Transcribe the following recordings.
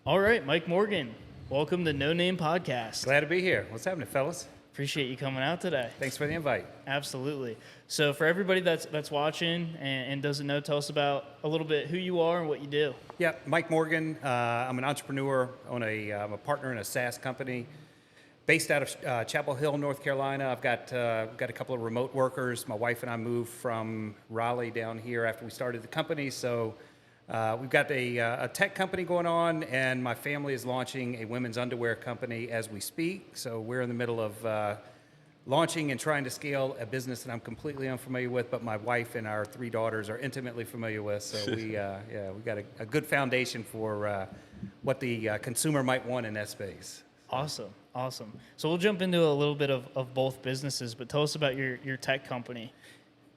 All right, Mike Morgan, welcome to No Name Podcast. Glad to be here. What's happening, fellas? Appreciate you coming out today. Thanks for the invite. Absolutely. So for everybody that's watching and doesn't know, tell us about a little bit who you are and what you do. Yeah, Mike Morgan. I'm an entrepreneur. I'm a partner in a SaaS company based out of Chapel Hill, North Carolina. I've got a couple of remote workers. My wife and I moved from Raleigh down here after we started the company. So we've got a tech company going on, and my family is launching a women's underwear company as we speak. So we're in the middle of launching and trying to scale a business that I'm completely unfamiliar with, but my wife and our 3 daughters are intimately familiar with. So we got a good foundation for what the consumer might want in that space. Awesome. So we'll jump into a little bit of both businesses, but tell us about your tech company.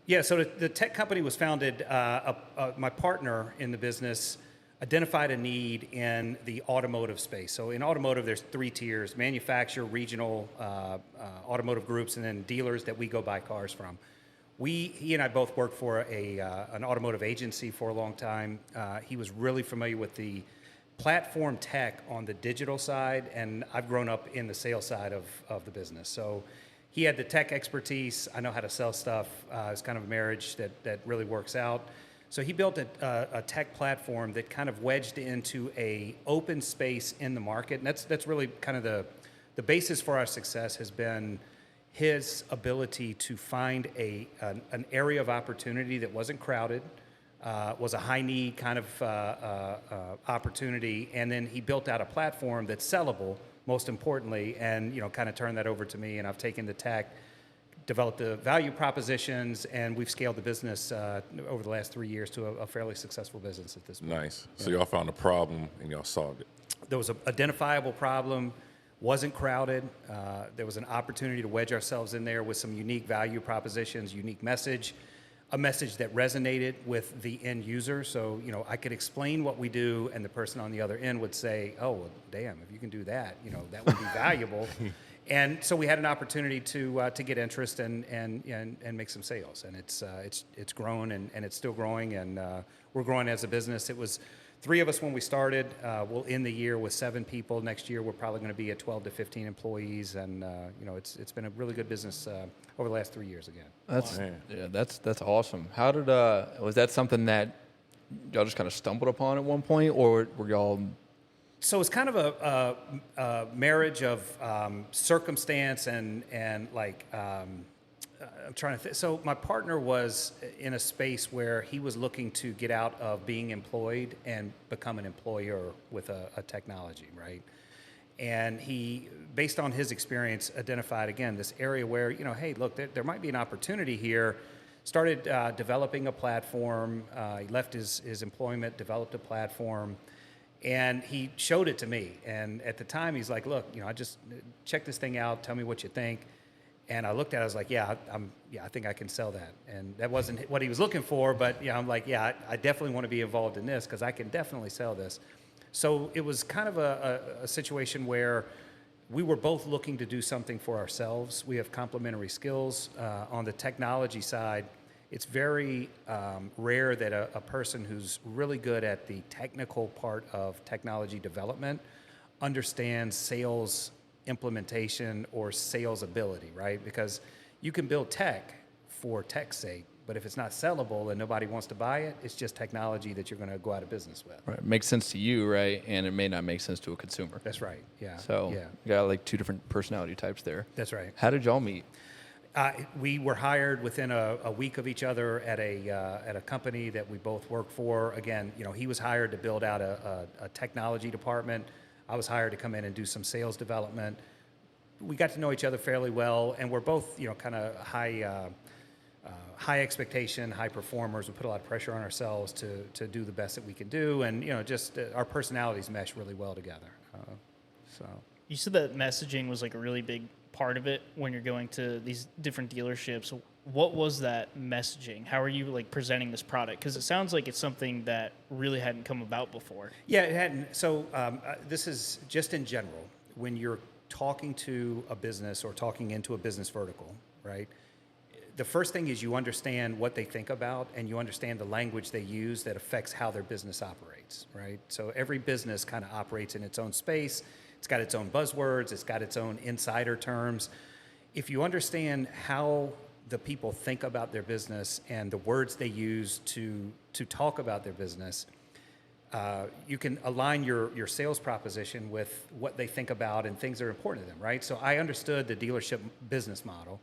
Yeah, so the tech company was founded, my partner in the business identified a need in the automotive space. So in automotive, there's 3 tiers: manufacturer, regional automotive groups, and then dealers that we go buy cars from. He and I both worked for an automotive agency for a long time. He was really familiar with the platform tech on the digital side, and I've grown up in the sales side of the business. So he had the tech expertise. I know how to sell stuff. It's kind of a marriage that really works out. So he built a tech platform that kind of wedged into a open space in the market, and that's really kind of the basis for our success has been his ability to find an area of opportunity that wasn't crowded, was a high need kind of opportunity, and then he built out a platform that's sellable, most importantly, and kind of turned that over to me, and I've taken the tech, developed the value propositions, and we've scaled the business over the last 3 years to a fairly successful business at this point. Nice. So y'all found a problem and y'all solved it. There was an identifiable problem, wasn't crowded. There was an opportunity to wedge ourselves in there with some unique value propositions, unique message, a message that resonated with the end user. So, I could explain what we do, and the person on the other end would say, "Oh, well, damn, if you can do that, that would be valuable." And so we had an opportunity to get interest and make some sales, and it's grown and it's still growing, and we're growing as a business. It was 3 of us when we started. We'll end the year with 7 people. Next year we're probably going to be at 12 to 15 employees, and it's been a really good business over the last 3 years again. That's awesome. How did was that something that y'all just kind of stumbled upon at one point, or were y'all? So it's kind of a marriage of circumstance and like I'm trying to think. So my partner was in a space where he was looking to get out of being employed and become an employer with a technology, right? And he, based on his experience, identified, again, this area where, hey, look, there might be an opportunity here. Started developing a platform. He left his employment, developed a platform, and he showed it to me. And at the time, he's like, look, I just check this thing out. Tell me what you think. And I looked at it, I was like, I think I can sell that. And that wasn't what he was looking for, but I'm like, I definitely want to be involved in this because I can definitely sell this. So it was kind of a situation where we were both looking to do something for ourselves. We have complementary skills. On the technology side, it's very rare that a person who's really good at the technical part of technology development understands sales implementation or sales ability, right? Because you can build tech for tech's sake, but if it's not sellable and nobody wants to buy it, it's just technology that you're going to go out of business with. Right. Makes sense to you, right? And it may not make sense to a consumer. That's right. Yeah. So you got like 2 different personality types there. That's right. How did y'all meet? We were hired within a week of each other at a company that we both work for. Again, he was hired to build out a technology department. I was hired to come in and do some sales development. We got to know each other fairly well, and we're both, kind of high expectation, high performers. We put a lot of pressure on ourselves to do the best that we can do, and just our personalities mesh really well together. So You said that messaging was like a really big part of it when you're going to these different dealerships. What was that messaging? How are you like presenting this product? Because it sounds like it's something that really hadn't come about before. Yeah, it hadn't. So this is just in general. When you're talking to a business or talking into a business vertical, right? The first thing is you understand what they think about and you understand the language they use that affects how their business operates. rates, right? So every business kind of operates in its own space. It's got its own buzzwords. It's got its own insider terms. If you understand how the people think about their business and the words they use to talk about their business, you can align your sales proposition with what they think about and things that are important to them, right? So I understood the dealership business model.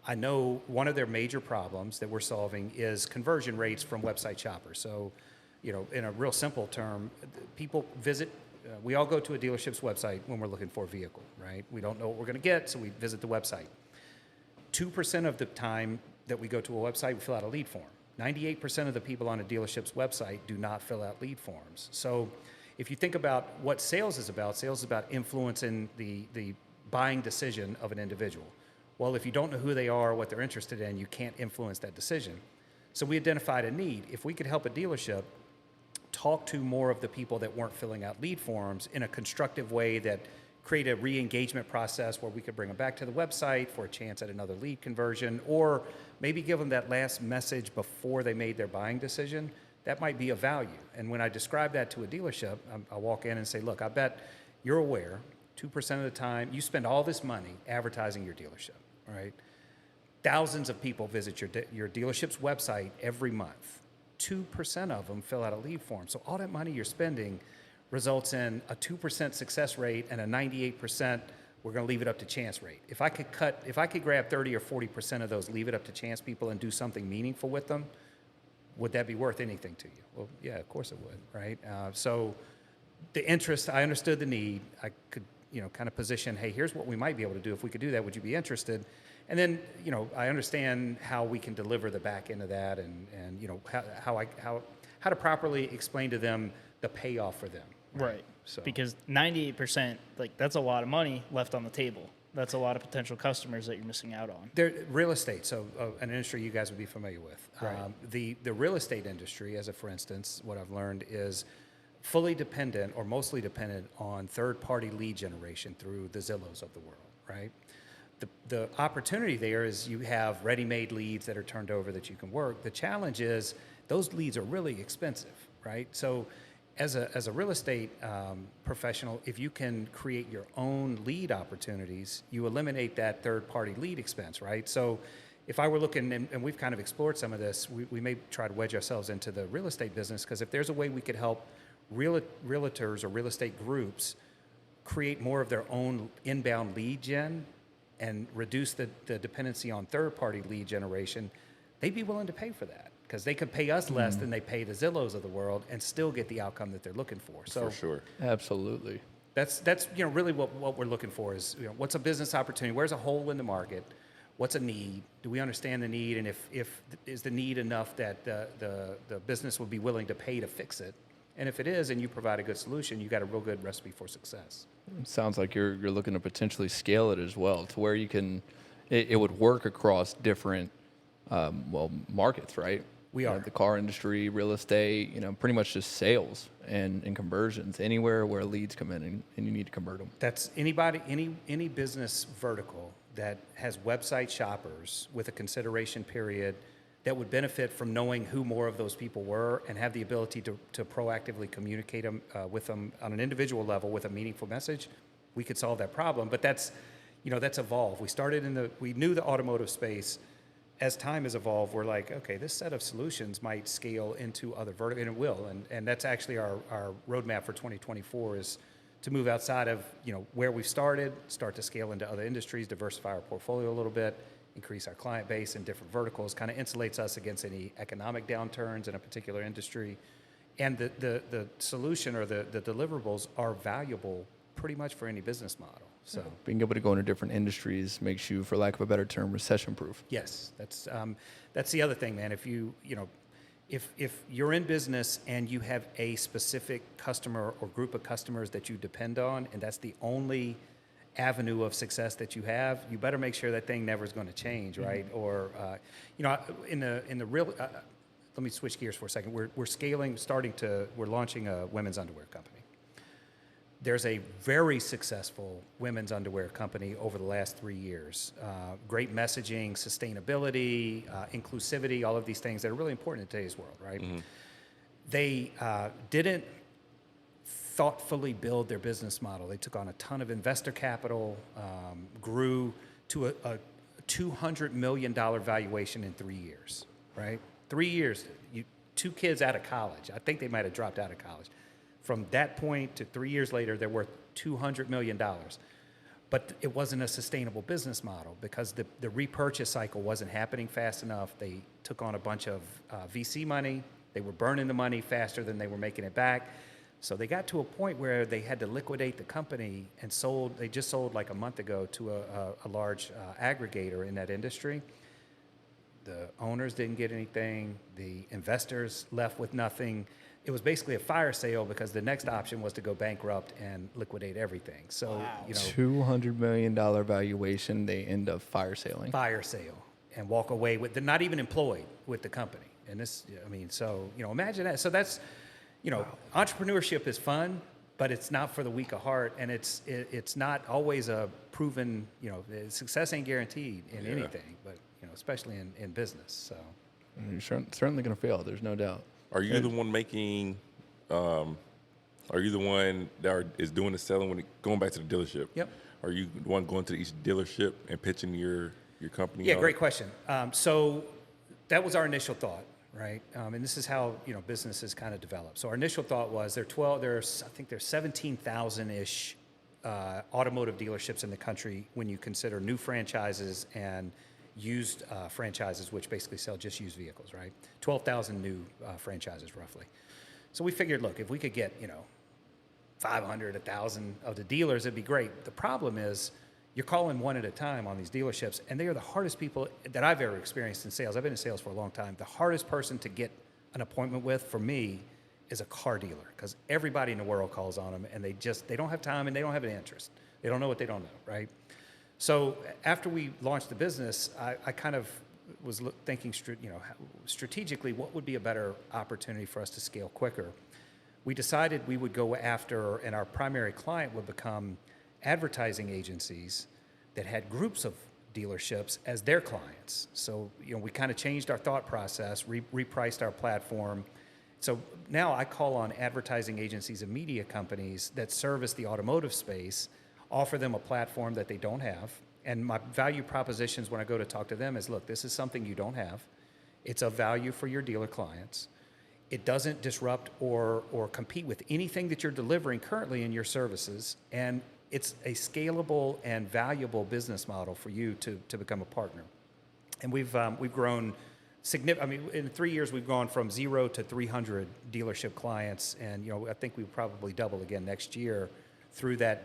I know one of their major problems that we're solving is conversion rates from website shoppers. So, in a real simple term, people visit, we all go to a dealership's website when we're looking for a vehicle, right? We don't know what we're going to get, so we visit the website. 2% of the time that we go to a website, we fill out a lead form. 98% of the people on a dealership's website do not fill out lead forms. So if you think about what sales is about influencing the buying decision of an individual. Well, if you don't know who they are, what they're interested in, you can't influence that decision. So we identified a need. If we could help a dealership talk to more of the people that weren't filling out lead forms in a constructive way that create a re-engagement process where we could bring them back to the website for a chance at another lead conversion, or maybe give them that last message before they made their buying decision, that might be of value. And when I describe that to a dealership, I walk in and say, look, I bet you're aware 2% of the time you spend all this money advertising your dealership, right? Thousands of people visit your dealership's website every month. 2% of them fill out a lead form. So all that money you're spending results in a 2% success rate and a 98% we're going to leave it up to chance rate. If I could grab 30 or 40% of those leave it up to chance people and do something meaningful with them, would that be worth anything to you? Well, yeah, of course it would, right? So the interest, I understood the need. I could, kind of position, hey, here's what we might be able to do. If we could do that, would you be interested? And then, I understand how we can deliver the back end of that and how to properly explain to them the payoff for them. Right. So Because 98%, that's a lot of money left on the table. That's a lot of potential customers that you're missing out on. they're real estate, so an industry you guys would be familiar with. Right. The real estate industry, as a for instance, what I've learned is fully dependent or mostly dependent on third-party lead generation through the Zillows of the world, right? The opportunity there is you have ready-made leads that are turned over that you can work. The challenge is those leads are really expensive, right? So as a real estate professional, if you can create your own lead opportunities, you eliminate that third-party lead expense, right? So if I were looking, and we've kind of explored some of this, we may try to wedge ourselves into the real estate business, because if there's a way we could help realtors or real estate groups create more of their own inbound lead gen and reduce the dependency on third-party lead generation, they'd be willing to pay for that, because they could pay us less than they pay the Zillows of the world and still get the outcome that they're looking for. So For sure. Absolutely. that's really what we're looking for is, what's a business opportunity? Where's a hole in the market? What's a need? Do we understand the need? And if is the need enough that the business would be willing to pay to fix it? And if it is, and you provide a good solution, you got a real good recipe for success. It sounds like you're looking to potentially scale it as well, to where you can, it would work across different, markets, right? We are. The car industry, real estate, pretty much just sales and conversions, anywhere where leads come in and you need to convert them. That's any business vertical that has website shoppers with a consideration period that would benefit from knowing who more of those people were and have the ability to proactively communicate with them on an individual level with a meaningful message. We could solve that problem, but that's evolved. We knew the automotive space. As time has evolved, we're like, okay, this set of solutions might scale into other verticals, and it will. And that's actually our roadmap for 2024 is to move outside of where we've start to scale into other industries, diversify our portfolio a little bit, increase our client base in different verticals, kind of insulates us against any economic downturns in a particular industry. And the solution or the deliverables are valuable pretty much for any business model. So Being able to go into different industries makes you, for lack of a better term, recession-proof. yes, that's the other thing, man. If if you're in business and you have a specific customer or group of customers that you depend on, and that's the only avenue of success that you have, you better make sure that thing never is going to change, right? Or in the real, let me switch gears for a second. We're we're launching a women's underwear company. There's a very successful women's underwear company over the last 3 years. Great messaging, sustainability, inclusivity, all of these things that are really important in today's world, right? Mm-hmm. They didn't thoughtfully build their business model. They took on a ton of investor capital, grew to a $200 million valuation in 3 years, right? 3 years, two kids out of college. I think they might have dropped out of college. From that point to 3 years later, they're worth $200 million. But it wasn't a sustainable business model because the repurchase cycle wasn't happening fast enough. They took on a bunch of VC money. They were burning the money faster than they were making it back. So they got to a point where they had to liquidate the company and sold. They just sold like a month ago to a large aggregator in that industry. The owners didn't get anything. The investors left with nothing. It was basically a fire sale because the next option was to go bankrupt and liquidate everything. So, Wow. $200 million valuation, they end up fire sailing. Fire sale and walk away with, they're not even employed with the company. And this, I mean, so, imagine that. So that's, entrepreneurship is fun, but it's not for the weak of heart. And it's not always a proven, success ain't guaranteed in anything, but, especially in business. So You're certainly going to fail. There's no doubt. Are you the one making? Are you the one that is doing the selling when going back to the dealership? Yep. Are you the one going to each dealership and pitching your company? Yeah, out? great question. So that was our initial thought, right? And this is how businesses kind of develop. So our initial thought was I think there's 17,000-ish automotive dealerships in the country when you consider new franchises and used franchises, which basically sell just used vehicles, right? 12,000 new franchises roughly. So we figured, look, if we could get 500, 1,000 of the dealers, it'd be great. The problem is you're calling one at a time on these dealerships, and they are the hardest people that I've ever experienced in sales. I've been in sales for a long time. The hardest person to get an appointment with, for me, is a car dealer, because everybody in the world calls on them, and they don't have time and they don't have an interest. They don't know what they don't know, right? So after we launched the business, I kind of was thinking, strategically, what would be a better opportunity for us to scale quicker? We decided we would go after, and our primary client would become advertising agencies that had groups of dealerships as their clients. So, we kind of changed our thought process, repriced our platform. So now I call on advertising agencies and media companies that service the automotive space, offer them a platform that they don't have. And my value propositions when I go to talk to them is, look, this is something you don't have. It's of value for your dealer clients. It doesn't disrupt or compete with anything that you're delivering currently in your services. And it's a scalable and valuable business model for you to become a partner. And we've grown in 3 years, we've gone from 0 to 300 dealership clients. And, I think we probably double again next year. Through that,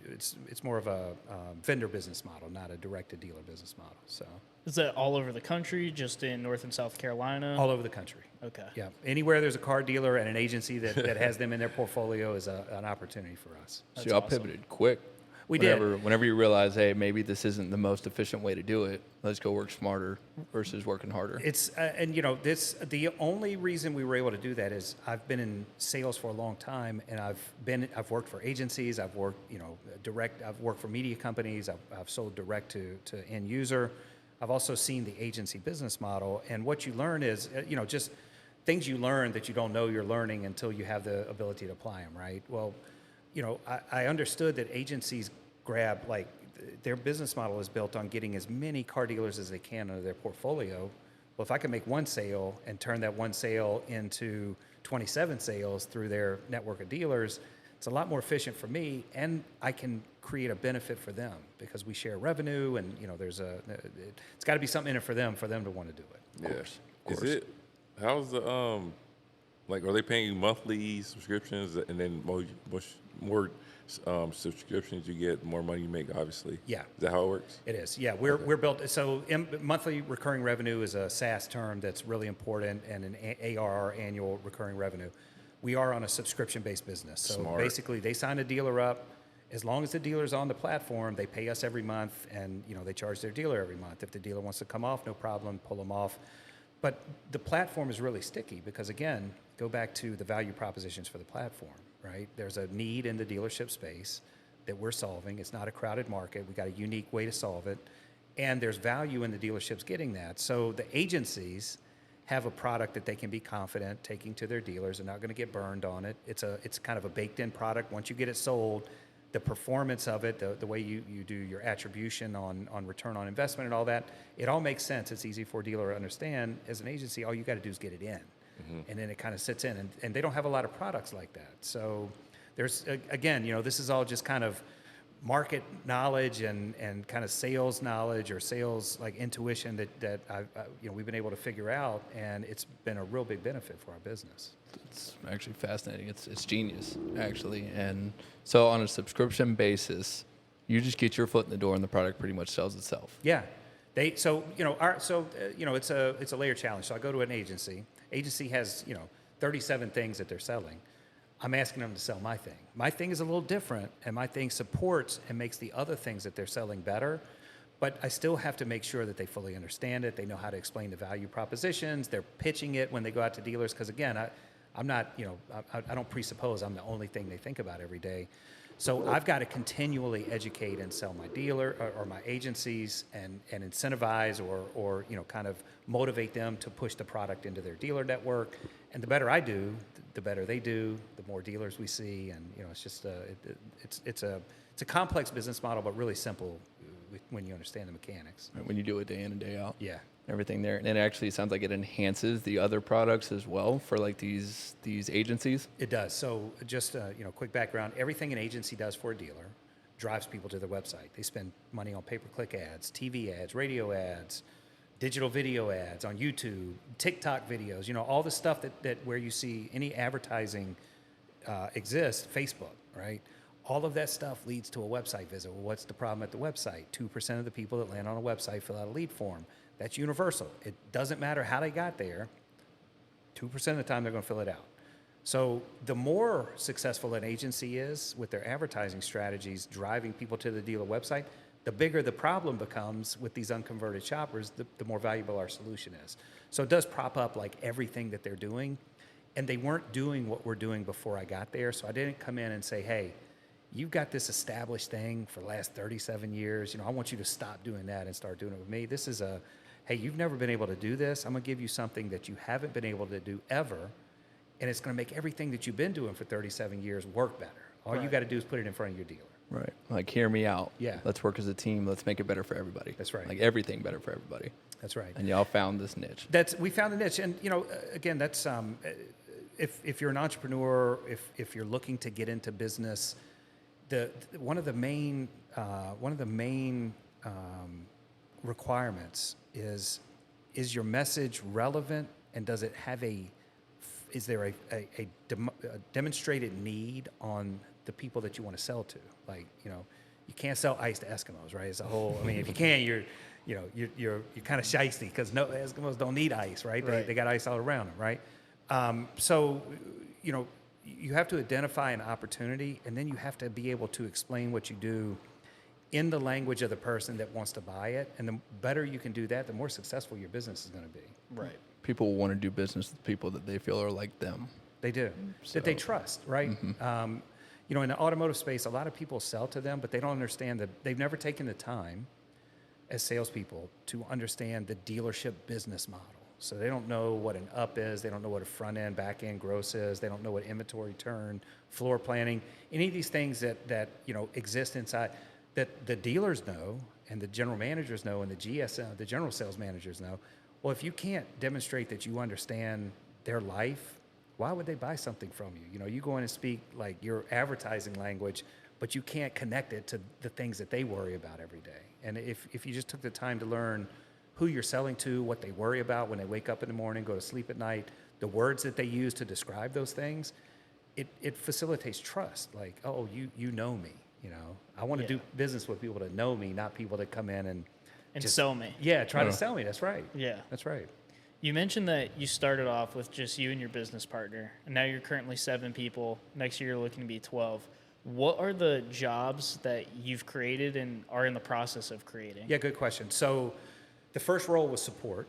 it's more of a vendor business model, not a direct-to-dealer business model. So Is that all over the country, just in North and South Carolina? all over the country. Okay. Yeah, anywhere there's a car dealer and an agency that has them in their portfolio is an opportunity for us. So y'all pivoted quick. We did. Whenever you realize, hey, maybe this isn't the most efficient way to do it, let's go work smarter versus working harder. It's the only reason we were able to do that is I've been in sales for a long time, and I've worked for agencies, I've worked direct, I've worked for media companies, I've sold direct to end user. I've also seen the agency business model, and what you learn is just things you learn that you don't know you're learning until you have the ability to apply them, right? Well, I understood that agencies grab, their business model is built on getting as many car dealers as they can under their portfolio. Well, if I can make one sale and turn that one sale into 27 sales through their network of dealers, it's a lot more efficient for me, and I can create a benefit for them because we share revenue, and it's got to be something in it for them to want to do it. Yeah. Of course. How's the are they paying you monthly subscriptions, and then more subscriptions you get, the more money you make, obviously? Yeah. Is that how it works? It is. Yeah, we're built. So monthly recurring revenue is a SaaS term that's really important, and an ARR, annual recurring revenue. We are on a subscription-based business. So Smart. basically, they sign a dealer up. As long as the dealer's on the platform, they pay us every month, and they charge their dealer every month. If the dealer wants to come off, no problem, pull them off. But the platform is really sticky because, again, go back to the value propositions for the platform, right? There's a need in the dealership space that we're solving. It's not a crowded market. We got a unique way to solve it. And there's value in the dealerships getting that. So the agencies have a product that they can be confident taking to their dealers. They're not going to get burned on it. It's kind of a baked-in product. Once you get it sold, the performance of it, the way you do your attribution on return on investment and all that, it all makes sense. It's easy for a dealer to understand. As an agency, all you got to do is get it in, and then it kind of sits in. And they don't have a lot of products like that. So there's, again, this is all just kind of market knowledge and kind of sales knowledge or sales like intuition that we've been able to figure out, and it's been a real big benefit for our business. It's actually fascinating. It's genius, actually. And so on a subscription basis, you just get your foot in the door and the product pretty much sells itself. Yeah. It's a layer challenge. So I go to an agency. Agency has, 37 things that they're selling. I'm asking them to sell my thing. My thing is a little different, and my thing supports and makes the other things that they're selling better. But I still have to make sure that they fully understand it. They know how to explain the value propositions. They're pitching it when they go out to dealers. Because again, I'm not, I don't presuppose I'm the only thing they think about every day. So I've got to continually educate and sell my dealer or my agencies and incentivize or kind of motivate them to push the product into their dealer network. And the better I do, the better they do, the more dealers we see. And, it's just, it's a complex business model, but really simple when you understand the mechanics. Right, when you do it day in and day out. Yeah. Everything there. And it actually sounds like it enhances the other products as well for like these agencies. It does. So just, quick background, everything an agency does for a dealer drives people to their website. They spend money on pay-per-click ads, TV ads, radio ads, digital video ads on YouTube, TikTok videos, all the stuff that where you see any advertising exists, Facebook, right? All of that stuff leads to a website visit. Well, what's the problem at the website? 2% of the people that land on a website fill out a lead form. That's universal. It doesn't matter how they got there. 2% of the time, they're going to fill it out. So the more successful an agency is with their advertising strategies, driving people to the dealer website, the bigger the problem becomes with these unconverted shoppers, the more valuable our solution is. So it does prop up like everything that they're doing. And they weren't doing what we're doing before I got there. So I didn't come in and say, hey, you've got this established thing for the last 37 years. I want you to stop doing that and start doing it with me. This is hey, you've never been able to do this. I'm going to give you something that you haven't been able to do ever, and it's going to make everything that you've been doing for 37 years work better. All you got to do is put it in front of your dealer. Right. Like, hear me out. Yeah. Let's work as a team. Let's make it better for everybody. That's right. Like, everything better for everybody. That's right. And y'all found this niche. We found a niche. And, again, that's, if you're an entrepreneur, if you're looking to get into business, one of the main requirements is your message relevant, and does it have is there a demonstrated need on the people that you want to sell to? Like, you can't sell ice to Eskimos, right? It's a whole, if you can, you're kind of shysty because no Eskimos don't need ice, right? They got ice all around them, right? So, you have to identify an opportunity, and then you have to be able to explain what you do in the language of the person that wants to buy it. And the better you can do that, the more successful your business is going to be. Right. People want to do business with people that they feel are like them. They do. That they trust, right? Mm-hmm. In the automotive space, a lot of people sell to them, but they don't understand that they've never taken the time as salespeople to understand the dealership business model. So they don't know what an up is. They don't know what a front end, back end gross is. They don't know what inventory turn, floor planning, any of these things that exist inside that the dealers know and the general managers know and the GSM, the general sales managers know. Well, if you can't demonstrate that you understand their life, why would they buy something from you? You go in and speak like your advertising language, but you can't connect it to the things that they worry about every day. And if you just took the time to learn who you're selling to, what they worry about when they wake up in the morning, go to sleep at night, the words that they use to describe those things, it facilitates trust. Like, oh, you know me. I want to do business with people that know me, not people that come in and just sell me. Yeah, try to sell me. That's right. Yeah. That's right. You mentioned that you started off with just you and your business partner, and now you're currently 7 people. Next year, you're looking to be 12. What are the jobs that you've created and are in the process of creating? Yeah, good question. So the first role was support.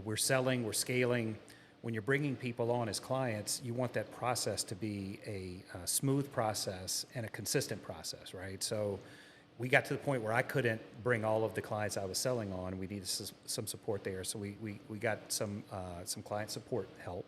We're selling, we're scaling. When you're bringing people on as clients, you want that process to be a smooth process and a consistent process, right? So we got to the point where I couldn't bring all of the clients I was selling on. We needed some support there, so we got some client support help.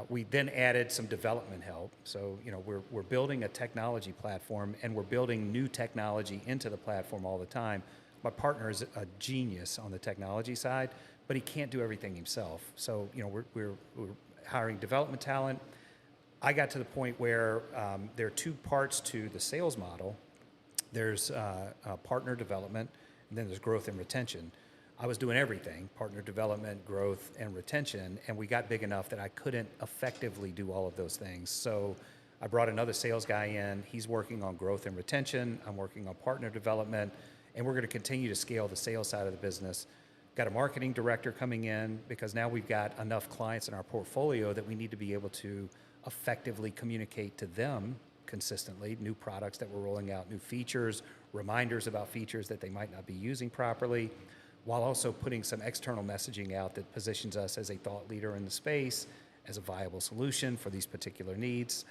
We then added some development help. So, we're building a technology platform, and we're building new technology into the platform all the time. My partner is a genius on the technology side, but he can't do everything himself. So, we're hiring development talent. I got to the point where there are two parts to the sales model. There's partner development, and then there's growth and retention. I was doing everything, partner development, growth, and retention, and we got big enough that I couldn't effectively do all of those things. So I brought another sales guy in. He's working on growth and retention. I'm working on partner development, and we're going to continue to scale the sales side of the business. Got a marketing director coming in because now we've got enough clients in our portfolio that we need to be able to effectively communicate to them consistently, new products that we're rolling out, new features, reminders about features that they might not be using properly, while also putting some external messaging out that positions us as a thought leader in the space, as a viable solution for these particular needs.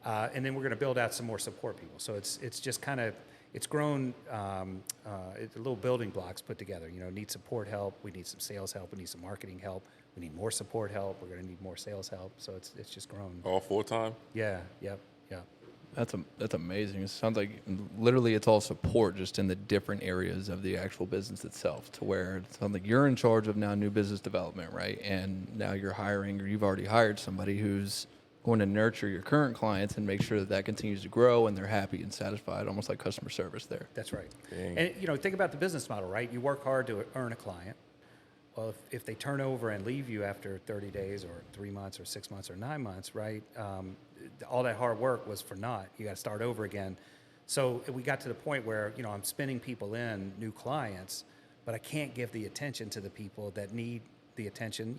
And then we're going to build out some more support people. So it's just kind of, it's grown, it's little building blocks put together. Need support help, we need some sales help, we need some marketing help, we need more support help, we're going to need more sales help. So it's just grown. All full time? Yeah, yep. That's amazing. It sounds like literally it's all support just in the different areas of the actual business itself, to where it sounds like you're in charge of now new business development, right? And now you're hiring, or you've already hired somebody who's going to nurture your current clients and make sure that continues to grow and they're happy and satisfied, almost like customer service there. That's right. Dang. And think about the business model, right? You work hard to earn a client. Well, if they turn over and leave you after 30 days or 3 months or 6 months or 9 months, right? All that hard work was for naught. You got to start over again. So we got to the point where, I'm spinning people in, new clients, but I can't give the attention to the people that need the attention.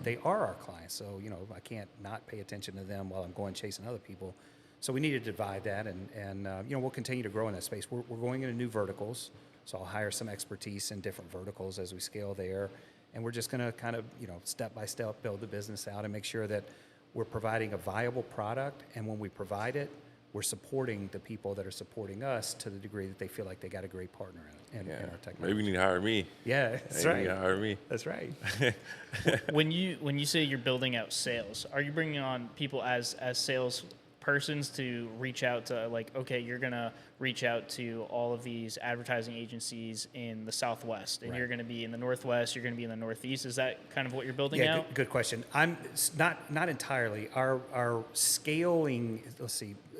They are our clients. So, I can't not pay attention to them while I'm going chasing other people. So we need to divide that, and we'll continue to grow in that space. We're going into new verticals. So I'll hire some expertise in different verticals as we scale there. And we're just going to kind of, step by step build the business out and make sure that we're providing a viable product. And when we provide it, we're supporting the people that are supporting us to the degree that they feel like they got a great partner in our technology. Maybe you need to hire me. Yeah, that's Maybe right. you need to hire me. That's right. When you say you're building out sales, are you bringing on people as sales persons to reach out to, like, okay, you're going to reach out to all of these advertising agencies in the Southwest, and you're going to be in the Northwest, you're going to be in the Northeast? Is that kind of what you're building out? Good question. I'm not entirely. Our scaling,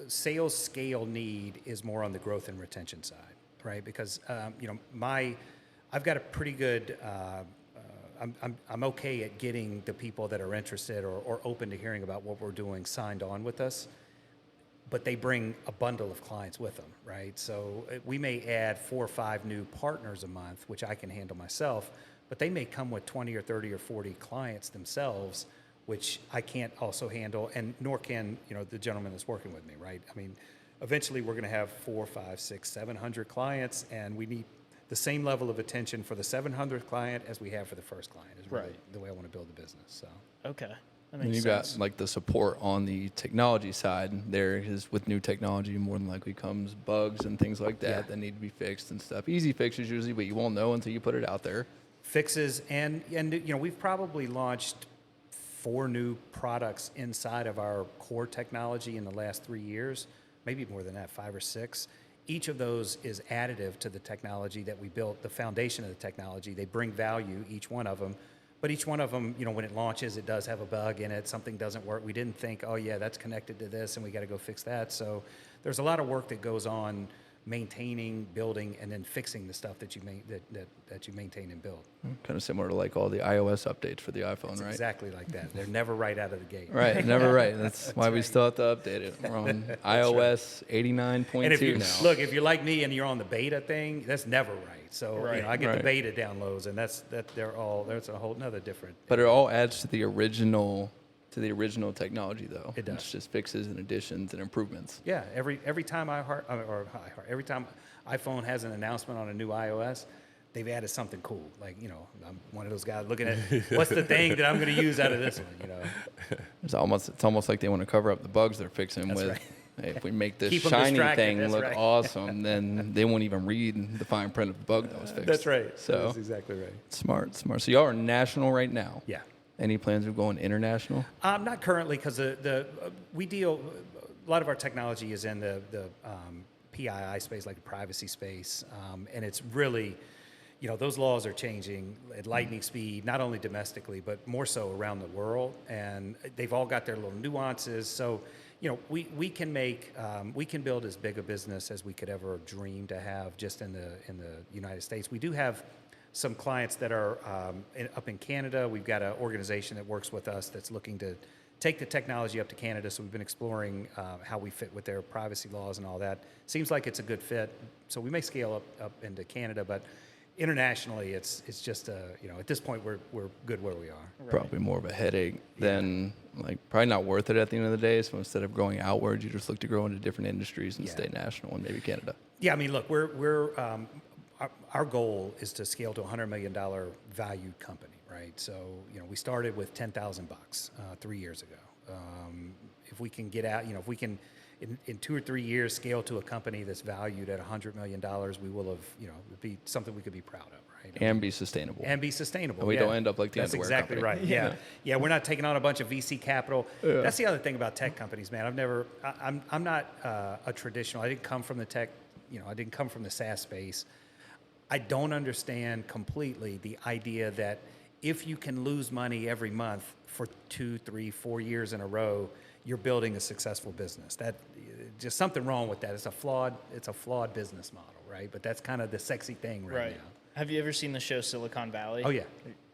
sales scale need is more on the growth and retention side, right? Because I've got a pretty good. I'm okay at getting the people that are interested or open to hearing about what we're doing signed on with us, but they bring a bundle of clients with them, right? So we may add 4 or 5 new partners a month, which I can handle myself, but they may come with 20 or 30 or 40 clients themselves, which I can't also handle, and nor can the gentleman that's working with me, right? I mean, eventually we're going to have 4, 5, 6, 700 clients, and we need the same level of attention for the 700th client as we have for the first client. Is really the way I want to build the business. So Okay. That And makes you've sense. got like the support on the technology side. There is, with new technology, more than likely comes bugs and things like that that need to be fixed and stuff. Easy fixes usually, but you won't know until you put it out there. Fixes, and we've probably launched 4 new products inside of our core technology in the last 3 years, maybe more than that, 5 or 6. Each of those is additive to the technology that we built, the foundation of the technology. They bring value, each one of them. But each one of them, when it launches, it does have a bug in it. Something doesn't work. We didn't think, oh, yeah, that's connected to this, and we got to go fix that. So there's a lot of work that goes on maintaining, building, and then fixing the stuff that you maintain and build. Kind of similar to like all the iOS updates for the iPhone, It's right? exactly like that. They're never right out of the gate. Right, never right. That's why we still have to update it. We're on iOS 89.2 And if you now. look, if you're like me and you're on the beta thing, that's never right. So I get the Right. beta downloads, and that's a whole nother different. But it all adds to the original technology, though. It does. It's just fixes and additions and improvements. Yeah, every time every time iPhone has an announcement on a new iOS, they've added something cool. Like, I'm one of those guys looking at what's the thing that I'm going to use out of this one. It's almost like they want to cover up the bugs they're fixing That's with right. Hey, if we make this Keep 'em shiny distracted, thing that's look right. awesome, then they won't even read the fine print of the bug that was fixed. That's right. So That's exactly right. smart. So y'all are national right now. Yeah. Any plans of going international? Not currently, because we deal. A lot of our technology is in the PII space, like the privacy space, and it's really, those laws are changing at lightning speed, not only domestically but more so around the world, and they've all got their little nuances. So, we can we can build as big a business as we could ever dream to have just in the United States. We do have some clients that are up in Canada. We've got an organization that works with us that's looking to take the technology up to Canada. So we've been exploring how we fit with their privacy laws and all that. Seems like it's a good fit. So we may scale up into Canada, but internationally, it's just at this point we're good where we are. Right. Probably more of a headache than probably not worth it at the end of the day. So instead of growing outwards, you just look to grow into different industries and stay national and maybe Canada. Yeah, I mean, look, we're our goal is to scale to a $100 million valued company, right? So, we started with $10,000 3 years ago. If we can get out, if we can in 2 or 3 years scale to a company that's valued at $100 million, we will have, it'd be something we could be proud of, right? And be sustainable. And be sustainable. And we don't end up like the That's underwear exactly company. right. Yeah. Yeah, we're not taking on a bunch of VC capital. Yeah. That's the other thing about tech companies, man. I'm not a traditional. I didn't come from the tech. I didn't come from the SaaS space. I don't understand completely the idea that if you can lose money every month for 2, 3, 4 years in a row, you're building a successful business. That just something wrong with that. It's a flawed business model, right? But that's kind of the sexy thing right now. Have you ever seen the show Silicon Valley? Oh, yeah.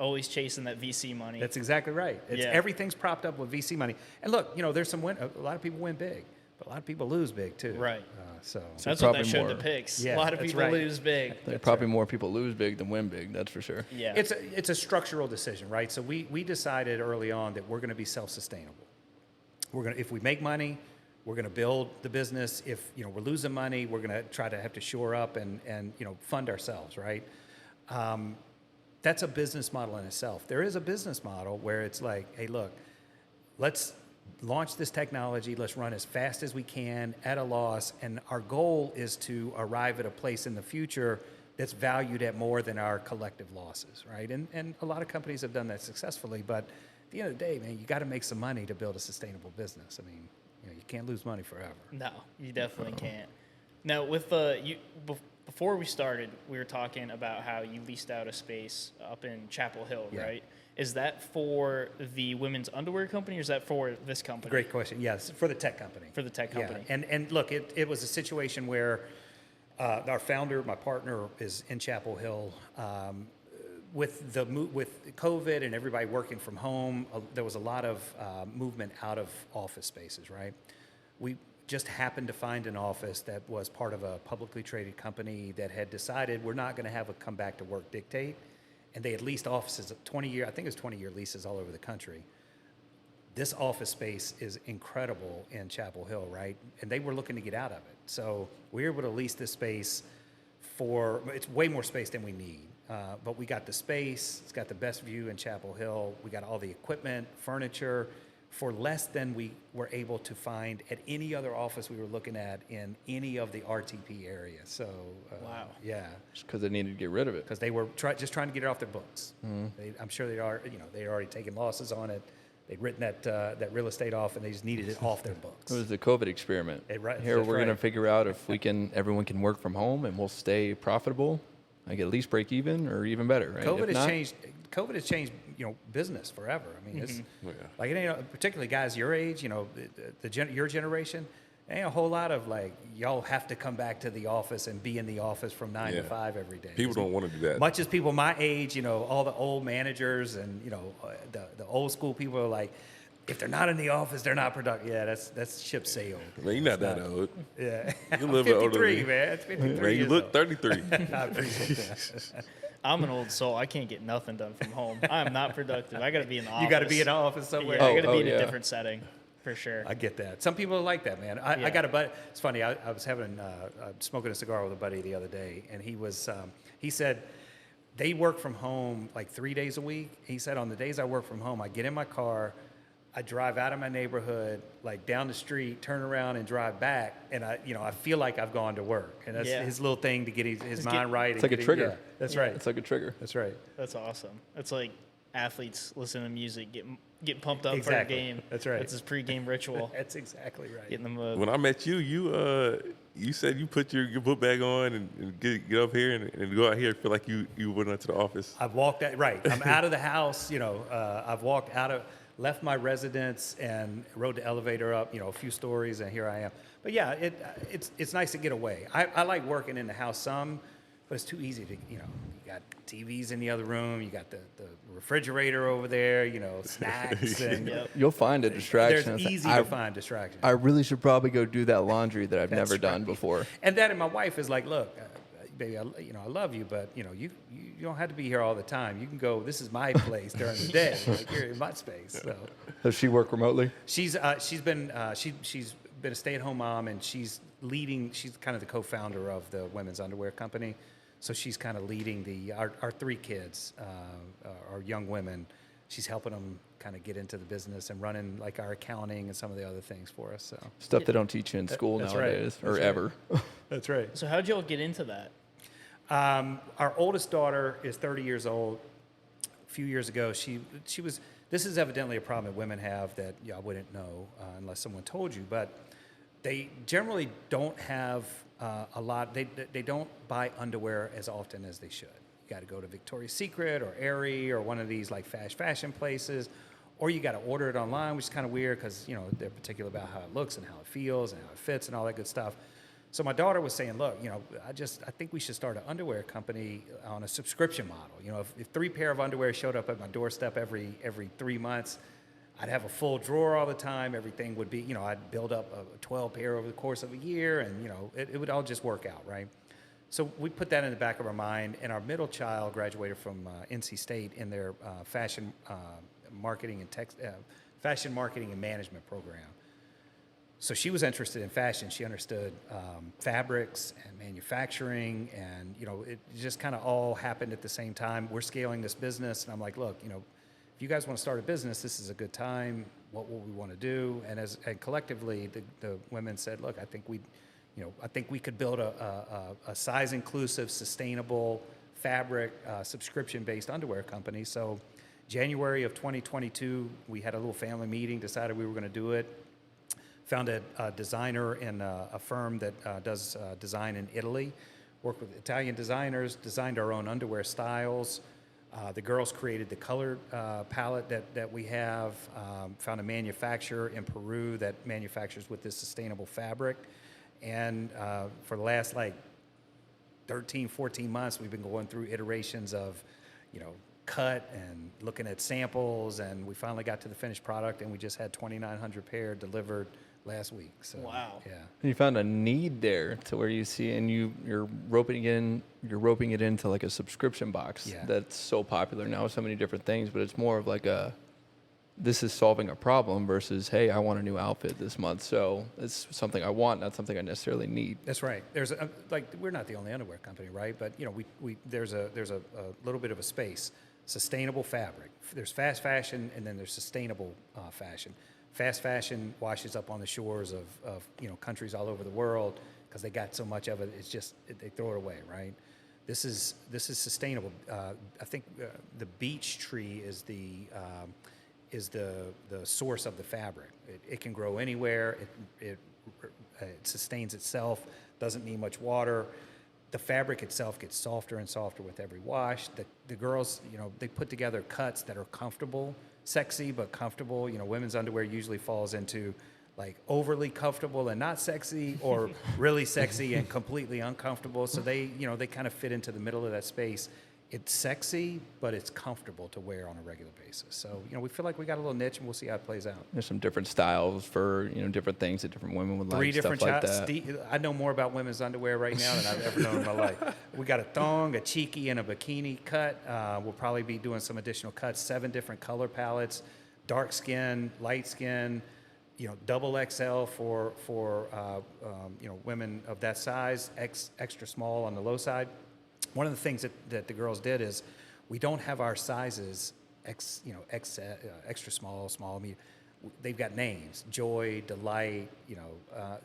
Always chasing that VC money. That's exactly right. Everything's propped up with VC money. And look, there's a lot of people win big, but a lot of people lose big too. Right. So That's what that probably show more- depicts. Yeah, a lot of that's people right. lose big. There are probably more people lose big than win big, that's for sure. Yeah. it's a structural decision, right? So we decided early on that we're going to be self-sustainable. If we make money, we're going to build the business. If we're losing money, we're going to try to have to shore up and fund ourselves, right? That's a business model in itself. There is a business model where it's like, hey, look, let's launch this technology. Let's run as fast as we can at a loss. And our goal is to arrive at a place in the future that's valued at more than our collective losses, right? And a lot of companies have done that successfully. But at the end of the day, man, you got to make some money to build a sustainable business. I mean, you can't lose money forever. No, you definitely can't. Now, with before we started, we were talking about how you leased out a space up in Chapel Hill, right? Is that for the women's underwear company, or is that for this company? Great question. Yes, for the tech company. For the tech company. Yeah. And look, it was a situation where our founder, my partner, is in Chapel Hill. With COVID and everybody working from home, there was a lot of movement out of office spaces, right? We just happened to find an office that was part of a publicly traded company that had decided we're not going to have a come back to work dictate. And they had leased offices, 20-year, I think it was 20-year leases all over the country. This office space is incredible in Chapel Hill, right? And they were looking to get out of it. So we were able to lease this space it's way more space than we need. But we got the space, it's got the best view in Chapel Hill. We got all the equipment, furniture, for less than we were able to find at any other office we were looking at in any of the RTP area. So, Wow. Yeah. Just because they needed to get rid of it. Because they were just trying to get it off their books. I'm sure they'd already taken losses on it. They'd written that real estate off, and they just needed it off their books. It was the COVID experiment. Right, Here that's we're going to right. figure out if everyone can work from home and we'll stay profitable. I get at least break even or even better, right? COVID If has not, changed. COVID has changed, business forever. I mean, it's like it ain't particularly guys your age, your generation. Ain't a whole lot of like y'all have to come back to the office and be in the office from 9 to 5 every day. People don't want to do that. Much as people my age, all the old managers and the old school people are like, if they're not in the office, they're not productive. Yeah, that's ship sailed. Man, you're not that old. Yeah, You live older than 53, me. man. It's 53 Man, you years look old. 33. I appreciate that. I'm an old soul. I can't get nothing done from home. I'm not productive. I got to be in the office. You got to be in the office somewhere. Yeah, I got to be in yeah. a different setting, for sure. I get that. Some people are like that, man. I got a buddy. It's funny. I was smoking a cigar with a buddy the other day, and he said they work from home like 3 days a week. He said on the days I work from home, I get in my car, I drive out of my neighborhood, like down the street, turn around and drive back, and I feel like I've gone to work, and that's Yeah. his little thing to get his mind right. It's like a trigger. Yeah, that's Yeah. right. It's like a trigger. That's right. That's awesome. It's like athletes listen to music, get pumped up Exactly. for a game. That's right. That's his pregame ritual. That's exactly right. Get in the mood. When I met you, you said you put your book bag on and get up here and go out here. Feel like you went into the office. I've walked out, right. I'm out of the house, I've walked left my residence and rode the elevator up, a few stories, and here I am. But yeah, it's nice to get away. I like working in the house some, but it's too easy to, you got TVs in the other room, you got the refrigerator over there, snacks, and Yep. You'll find a distraction. there's It's like, easy to find distraction. I really should probably go do that laundry that I've That's never done right. before. And my wife is like, look, baby, I love you, but you don't have to be here all the time. You can go. This is my place during the day. Like, you're in my space. So Does she work remotely? she's been a stay-at-home mom, and she's leading. She's kind of the co-founder of the women's underwear company. So she's kind of leading our three kids, our young women. She's helping them kind of get into the business and running like our accounting and some of the other things for us. So Stuff they don't teach you in school that's right. nowadays, or That's right. ever. that's right. So how'd y'all get into that? Our oldest daughter is 30 years old. A few years ago, she was. This is evidently a problem that women have that I wouldn't know unless someone told you. But they generally don't have a lot. They don't buy underwear as often as they should. You got to go to Victoria's Secret or Aerie or one of these like fast fashion places, or you got to order it online, which is kind of weird because they're particular about how it looks and how it feels and how it fits and all that good stuff. So my daughter was saying, look, I think we should start an underwear company on a subscription model. If 3 pair of underwear showed up at my doorstep every 3 months, I'd have a full drawer all the time. Everything would be, I'd build up a 12 pair over the course of a year, and it would all just work out, right? So we put that in the back of our mind, and our middle child graduated from NC State in their fashion marketing and management program. So she was interested in fashion. She understood fabrics and manufacturing, and it just kind of all happened at the same time. We're scaling this business, and I'm like, look, if you guys want to start a business, this is a good time. What will we want to do? And collectively, the women said, look, I think we could build a size-inclusive, sustainable fabric subscription-based underwear company. So January of 2022, we had a little family meeting, decided we were going to do it. Found a designer in a firm that does design in Italy. Worked with Italian designers, designed our own underwear styles. The girls created the color palette that we have. Found a manufacturer in Peru that manufactures with this sustainable fabric. And for the last 13, 14 months, we've been going through iterations of, cut and looking at samples, and we finally got to the finished product, and we just had 2,900 pair delivered last week. So, Wow. Yeah. You found a need there to where you see, and you're roping it into like a subscription box Yeah. that's so popular now with so many different things, but it's more of like this is solving a problem versus, hey, I want a new outfit this month, so it's something I want, not something I necessarily need. That's right. There's we're not the only underwear company, right? But there's a little bit of a space. Sustainable fabric. There's fast fashion, and then there's sustainable fashion. Fast fashion washes up on the shores of countries all over the world because they got so much of it. It's just they throw it away, right? This is sustainable. I think the beech tree is the source of the fabric. It can grow anywhere. It sustains itself. Doesn't need much water. The fabric itself gets softer and softer with every wash. The girls, they put together cuts that are comfortable, sexy but comfortable. Women's underwear usually falls into like overly comfortable and not sexy, or really sexy and completely uncomfortable. So they kind of fit into the middle of that space. It's sexy, but it's comfortable to wear on a regular basis. So, we feel like we got a little niche, and we'll see how it plays out. There's some different styles for different things that different women would like. 3 different stuff like shots. that. I know more about women's underwear right now than I've ever known in my life. We got a thong, a cheeky, and a bikini cut. We'll probably be doing some additional cuts. 7 different color palettes: dark skin, light skin, double XL for women of that size, extra small on the low side. One of the things that the girls did is we don't have our sizes extra small, medium. they've got names: joy, delight.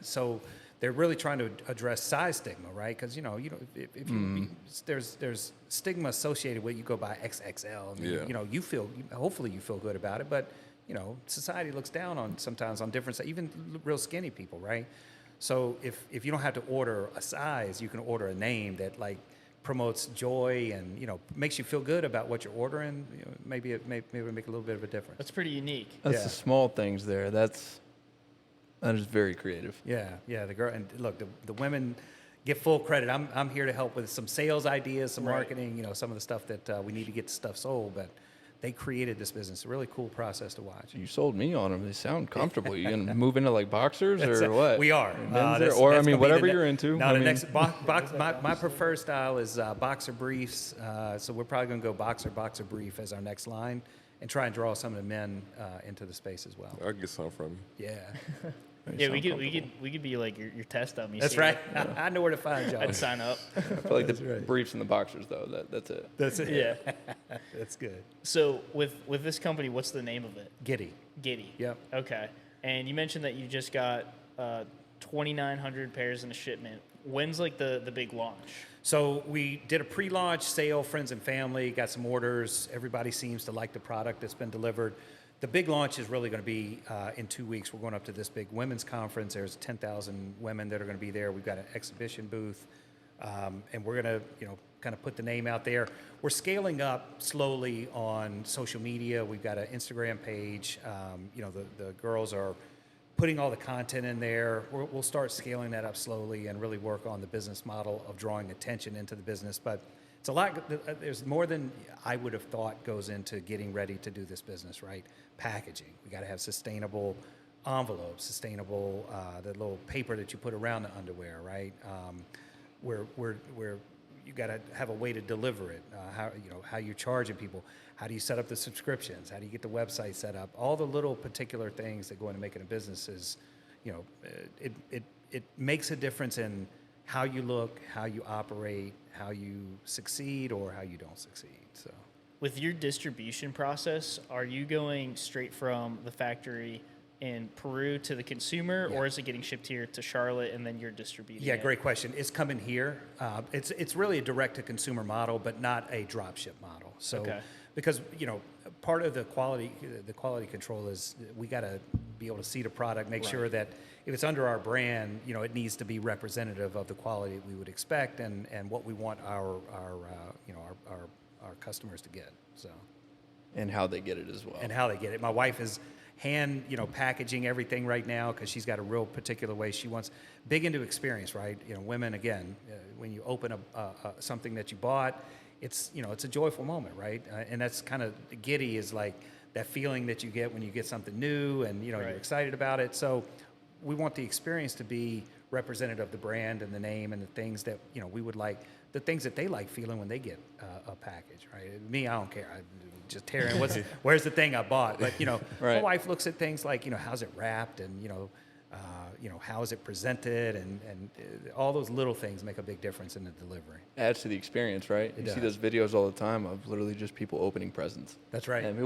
So they're really trying to address size stigma, right? Because if you there's stigma associated with you go by XXL. I mean, Yeah. hopefully you feel good about it, but society looks down on sometimes on different, even real skinny people, right? So if you don't have to order a size, you can order a name that like promotes joy and makes you feel good about what you're ordering. Maybe it'll make a little bit of a difference. That's pretty unique. That's Yeah. the small things there. That is very creative. Yeah, the girl, and look, the women get full credit. I'm here to help with some sales ideas, some Right. marketing, some of the stuff that we need to get the stuff sold, but they created this business. A really cool process to watch. You sold me on them. They sound comfortable. You gonna move into like boxers That's or it. what? We are. Men's or I mean, whatever you're into. No, I the mean, next my preferred style is boxer briefs. So we're probably going to go boxer brief as our next line, and try and draw some of the men into the space as well. I'll get some from you. Yeah, they Yeah, we sound we could be like your test dummy. that's see? right. I know where to find y'all. I'd sign up. comfortable. I feel like the briefs and the boxers though. That's it. That's it. Yeah. That's good. So with this company, what's the name of it? Giddy. Giddy. Yep. Okay. And you mentioned that you just got 2,900 pairs in a shipment. When's like the big launch? So we did a pre-launch sale, friends and family, got some orders. Everybody seems to like the product that's been delivered. The big launch is really going to be in 2 weeks. We're going up to this big women's conference. There's 10,000 women that are going to be there. We've got an exhibition booth, and we're going to, kind of put the name out there. We're scaling up slowly on social media. We've got an Instagram page. The girls are putting all the content in there. We'll start scaling that up slowly and really work on the business model of drawing attention into the business. But it's a lot. There's more than I would have thought goes into getting ready to do this business, right? Packaging. We got to have sustainable envelopes, sustainable the little paper that you put around the underwear, right? Where you got to have a way to deliver it. How you're charging people. How do you set up the subscriptions? How do you get the website set up? All the little particular things that go into making a business is, it makes a difference in how you look, how you operate, how you succeed, or how you don't succeed. So, With your distribution process, are you going straight from the factory in Peru to the consumer, or is it getting shipped here to Charlotte and then you're distributing yeah, it? great question. It's coming here. It's really a direct-to-consumer model, but not a drop ship model. So, Okay. because part of the quality control is we got to be able to see the product, make sure that if it's under our brand, it needs to be representative of the quality we would expect and what we want our customers to get. So, And how they get it as well. and how they get it. My wife is hand packaging everything right now because she's got a real particular way she wants. Big into experience, right? Women, again, when you open something that you bought, it's a joyful moment, right? And that's kind of Giddy is like that feeling that you get when you get something new and you're excited about it. So we want the experience to be representative of the brand and the name and the things that we would like, the things that they like feeling when they get a package, right? Me, I don't care. I just tear in where's the thing I bought, but my Right. wife looks at things like how's it wrapped and how is it presented and all those little things make a big difference in the delivery. Adds to the experience, right? It You see does. those videos all the time of literally just people opening presents. That's right. And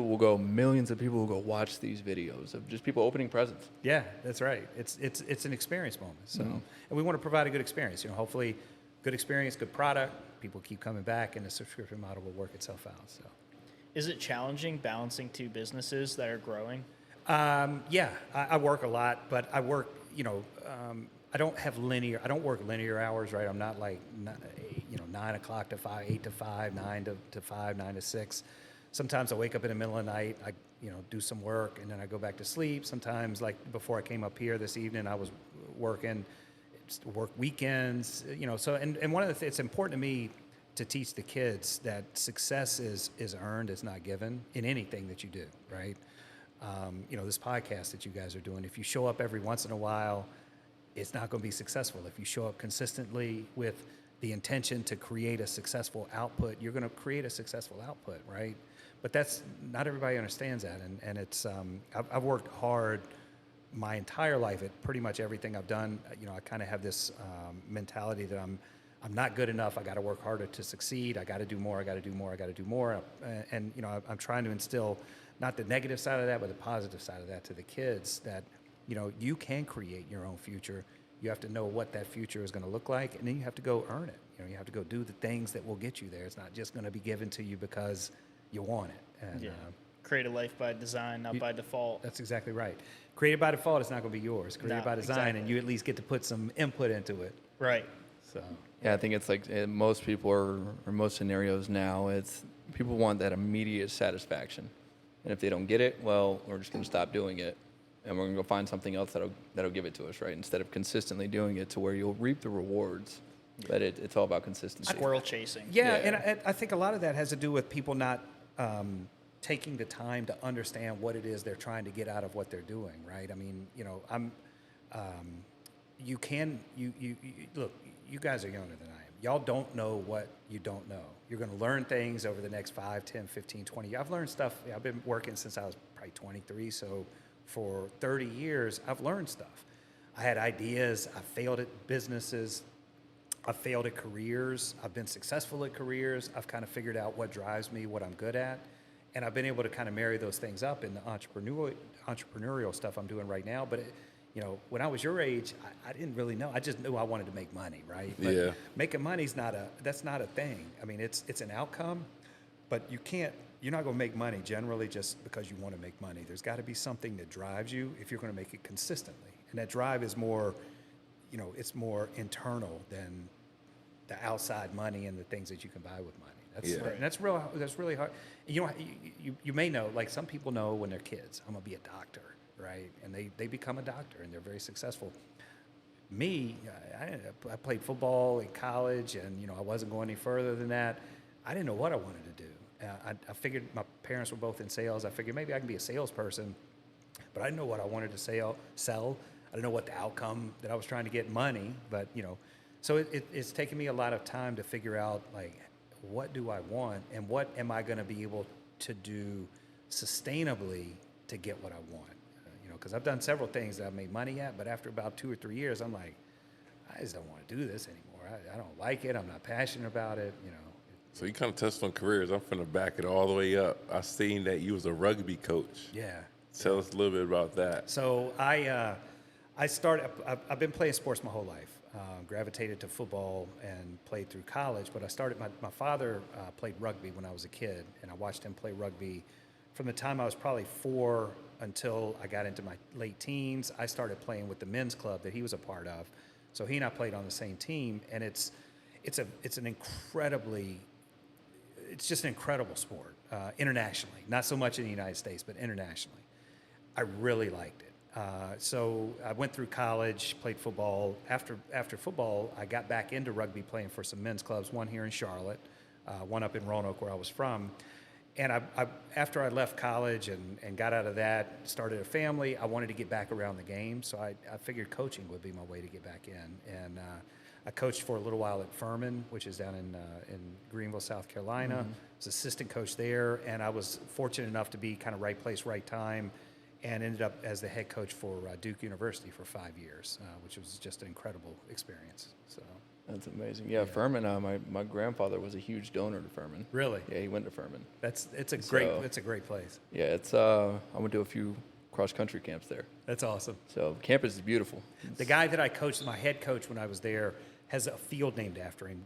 millions of people will go watch these videos of just people opening presents. Yeah, that's right. It's an experience moment. So, and we want to provide a good experience. Hopefully, good experience, good product. People keep coming back, and the subscription model will work itself out. So, Is it challenging balancing two businesses that are growing? yeah, I work a lot, but I work. I don't have I don't work linear hours, right? I'm not like 9 o'clock to 5, 8 to 5, 9 to 5, 9 to 6. Sometimes I wake up in the middle of the night. I do some work, and then I go back to sleep. Sometimes, like before I came up here this evening, I was working. Work weekends, So, and one of the it's important to me to teach the kids that success is earned, it's not given in anything that you do, right? This podcast that you guys are doing. If you show up every once in a while, it's not going to be successful. If you show up consistently with the intention to create a successful output, you're going to create a successful output, right? But that's not everybody understands that, and it's I've worked hard my entire life at pretty much everything I've done. I kind of have this mentality that I'm I'm not good enough. I got to work harder to succeed. I got to do more. I got to do more. I got to do more. And you know, I'm trying to instill not the negative side of that, but the positive side of that to the kids. That you know, you can create your own future. You have to know what that future is going to look like, and then you have to go earn it. You know, you have to go do the things that will get you there. It's not just going to be given to you because you want it. And, create a life by design, not by default. That's exactly right. Created by default, it's not going to be yours. Created by design, exactly. and you at least get to put some input into it. Right. So Yeah, I think it's like most people or most scenarios now, it's people want that immediate satisfaction. And if they don't get it, well, we're just going to stop doing it. And we're going to go find something else that'll give it to us, right? Instead of consistently doing it to where you'll reap the rewards. But it's all about consistency. Squirrel chasing. yeah, Yeah. and I think a lot of that has to do with people not taking the time to understand what it is they're trying to get out of what they're doing, right? I mean, you know, you look, you guys are younger than I am. Y'all don't know what you don't know. You're going to learn things over the next 5, 10, 15, 20 years. I've learned stuff. I've been working since I was probably 23, so for 30 years, I've learned stuff. I had ideas. I failed at businesses. I failed at careers. I've been successful at careers. I've kind of figured out what drives me, what I'm good at. And I've been able to kind of marry those things up in the entrepreneurial stuff I'm doing right now. But, you know, when I was your age, I didn't really know. I just knew I wanted to make money, right? But Yeah. making money's that's not a thing. I mean, it's an outcome, but you're not going to make money generally just because you want to make money. There's got to be something that drives you if you're going to make it consistently. And that drive is more, you know, it's more internal than the outside money and the things that you can buy with money. Yeah. And that's really hard. You know, you may know, like some people know when they're kids, I'm going to be a doctor, right? And they become a doctor and they're very successful. Me, I played football in college and, you know, I wasn't going any further than that. I didn't know what I wanted to do. I figured my parents were both in sales. I figured maybe I can be a salesperson, but I didn't know what I wanted to sell. I didn't know what the outcome that I was trying to get money, but, you know, so it's taken me a lot of time to figure out, like, what do I want and what am I going to be able to do sustainably to get what I want? You know, because I've done several things that I've made money at, but after about 2 or 3 years, I'm like, I just don't want to do this anymore. I don't like it. I'm not passionate about it, you know. So you kind of touched on careers. I'm finna back it all the way up. I seen that you was a rugby coach. Yeah. Tell us a little bit about that. So I've been playing sports my whole life. Gravitated to football and played through college, but I started, my father played rugby when I was a kid, and I watched him play rugby from the time I was probably 4 until I got into my late teens. I started playing with the men's club that he was a part of. So he and I played on the same team, and it's just an incredible sport internationally. Not so much in the United States, but internationally. I really liked it. So I went through college, played football. After football, I got back into rugby, playing for some men's clubs, one here in Charlotte, one up in Roanoke where I was from. And after I left college and got out of that, started a family, I wanted to get back around the game. So I figured coaching would be my way to get back in. And I coached for a little while at Furman, which is down in Greenville, South Carolina. I was assistant coach there, and I was fortunate enough to be kind of right place, right time, and ended up as the head coach for Duke University for 5 years, which was just an incredible experience. So That's amazing. Yeah, Furman. My grandfather was a huge donor to Furman. really, Yeah, he went to Furman. it's a great place. Yeah, I went to a few cross country camps there. That's awesome. So campus is beautiful. The guy that I coached, my head coach when I was there, has a field named after him.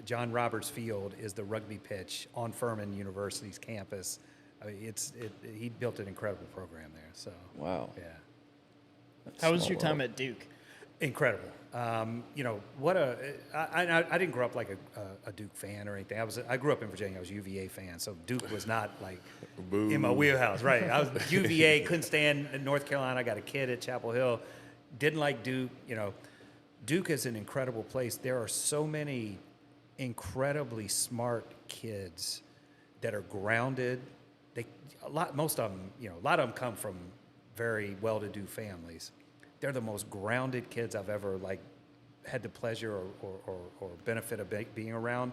John Roberts Field is the rugby pitch on Furman University's campus. I mean, he built an incredible program there. So Wow. yeah, How was Small your time world. at Duke? incredible. You know I didn't grow up like a Duke fan or anything. I grew up in Virginia. I was a UVA fan, so Duke was not like in my wheelhouse. Right, I was UVA. Couldn't stand North Carolina. I got a kid at Chapel Hill. Didn't like Duke. You know, Duke is an incredible place. There are so many incredibly smart kids that are grounded. Most of them, you know, a lot of them come from very well-to-do families. They're the most grounded kids I've ever had the pleasure or benefit of being around,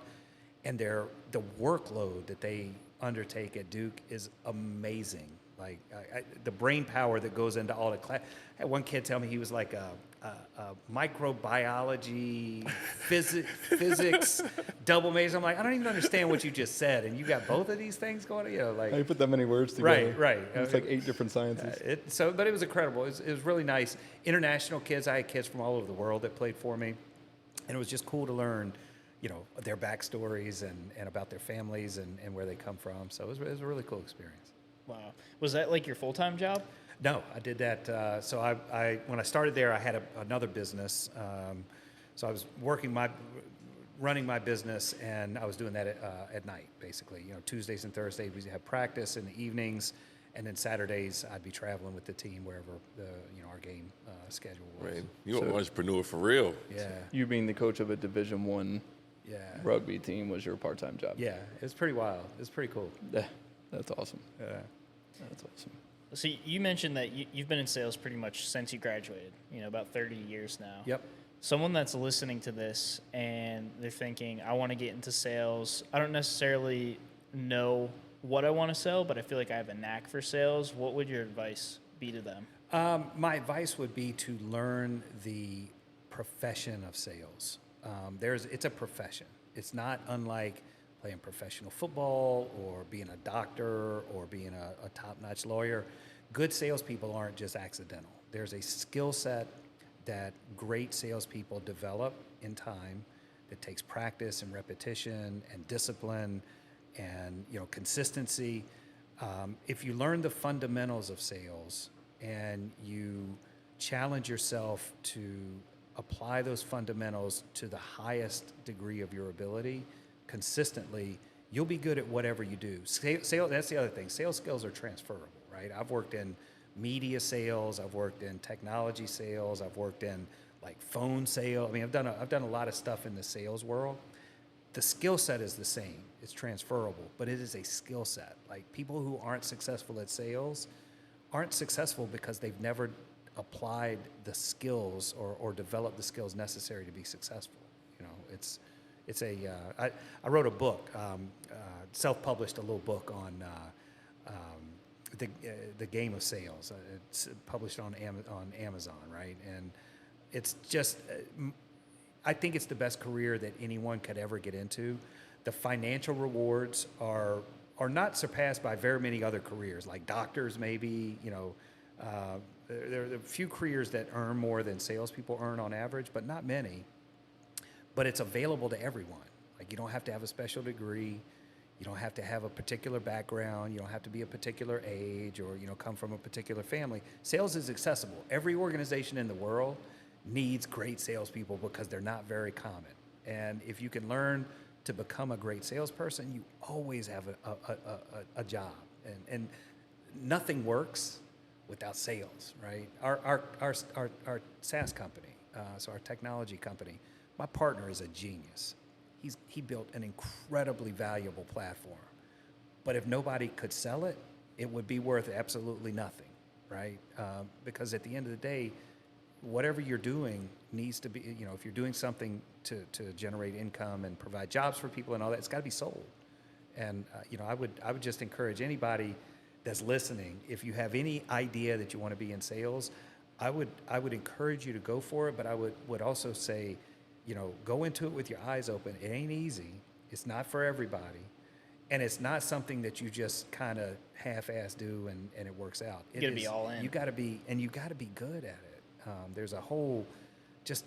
and the workload that they undertake at Duke is amazing. The brain power that goes into all the class. I had one kid tell me he was like a microbiology, physics double major. I'm like, I don't even understand what you just said, and you got both of these things going on. You know, like How you put that many words together? right. It's like 8 different sciences. But it was incredible. It was really nice. International kids. I had kids from all over the world that played for me, and it was just cool to learn, you know, their backstories and about their families and where they come from. So it was a really cool experience. Wow. Was that like your full-time job? No, I did that. So I when I started there, I had another business. So I was running my business, and I was doing that at night, basically. You know, Tuesdays and Thursdays we have practice in the evenings, and then Saturdays I'd be traveling with the team wherever our game schedule was. Right. You're an entrepreneur for real. Yeah, You being the coach of a Division I yeah, rugby team was your part-time job. yeah. It was pretty wild. It was pretty cool. Yeah, that's awesome. Yeah. That's awesome. So you mentioned that you've been in sales pretty much since you graduated, you know, about 30 years now. Yep. Someone that's listening to this and they're thinking, I want to get into sales. I don't necessarily know what I want to sell, but I feel like I have a knack for sales. What would your advice be to them? My advice would be to learn the profession of sales. It's a profession. It's not unlike playing professional football or being a doctor or being a top-notch lawyer. Good salespeople aren't just accidental. There's a skill set that great salespeople develop in time that takes practice and repetition and discipline and consistency. If you learn the fundamentals of sales and you challenge yourself to apply those fundamentals to the highest degree of your ability consistently, you'll be good at whatever you do. Sales, that's the other thing. Sales skills are transferable, right? I've worked in media sales, I've worked in technology sales, I've worked in like phone sales. I mean, I've done a lot of stuff in the sales world. The skill set is the same. It's transferable, but it is a skill set. Like people who aren't successful at sales aren't successful because they've never applied the skills or developed the skills necessary to be successful. You know, I wrote a book, self-published a little book on the game of sales. It's published on Amazon, right? And it's just, I think it's the best career that anyone could ever get into. The financial rewards are not surpassed by very many other careers, like doctors maybe. There are a few careers that earn more than salespeople earn on average, but not many. But it's available to everyone. Like you don't have to have a special degree. You don't have to have a particular background. You don't have to be a particular age or come from a particular family. Sales is accessible. Every organization in the world needs great salespeople because they're not very common. And if you can learn to become a great salesperson, you always have a job. And nothing works without sales, right? Our SaaS company, so our technology company, my partner is a genius. He built an incredibly valuable platform. But if nobody could sell it, it would be worth absolutely nothing, right? Because at the end of the day, whatever you're doing needs to be, if you're doing something to generate income and provide jobs for people and all that, it's got to be sold. And I would just encourage anybody that's listening, if you have any idea that you want to be in sales, I would encourage you to go for it. But I would also say, go into it with your eyes open. It ain't easy. It's not for everybody. And it's not something that you just kind of half-ass do and it works out. You got to be all in. You got to be good at it. There's a whole,